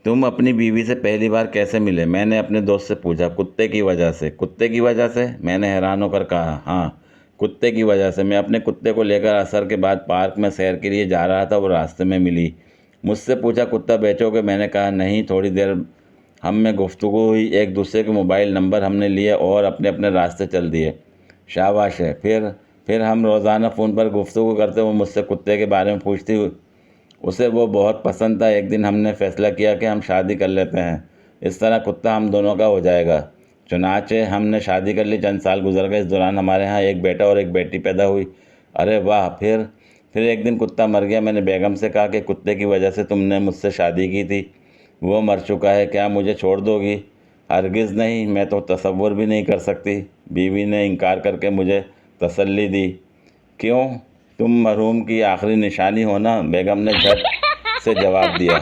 तुम अपनी बीवी से पहली बार कैसे मिले? मैंने अपने दोस्त से पूछा। कुत्ते की वजह से। कुत्ते की वजह से? मैंने हैरान होकर कहा। हाँ, कुत्ते की वजह से। मैं अपने कुत्ते को लेकर असर के बाद पार्क में सैर के लिए जा रहा था, वो रास्ते में मिली। मुझसे पूछा, कुत्ता बेचोगे? मैंने कहा नहीं। थोड़ी देर हम में गुफ्तगू हुई, एक दूसरे के मोबाइल नंबर हमने लिए और अपने अपने रास्ते चल दिए। शाबाश है। फिर हम रोज़ाना फ़ोन पर गुफ्तगू करते, वो मुझसे कुत्ते के बारे में पूछती। उसे वो बहुत पसंद था। एक दिन हमने फ़ैसला किया कि हम शादी कर लेते हैं। इस तरह कुत्ता हम दोनों का हो जाएगा। चुनाचे हमने शादी कर ली। चंद साल गुजर गए। इस दौरान हमारे यहाँ एक बेटा और एक बेटी पैदा हुई। अरे वाह! फिर एक दिन कुत्ता मर गया। मैंने बेगम से कहा कि कुत्ते की वजह से तुमने मुझसे शादी की थी, वो मर चुका है। क्या मुझे छोड़ दोगी? हरगिज़ नहीं, मैं तो तसव्वुर भी नहीं कर सकती। बीवी ने इनकार करके मुझे तसल्ली दी। क्यों? तुम मरहूम की आखिरी निशानी हो ना, बेगम ने झट से जवाब दिया।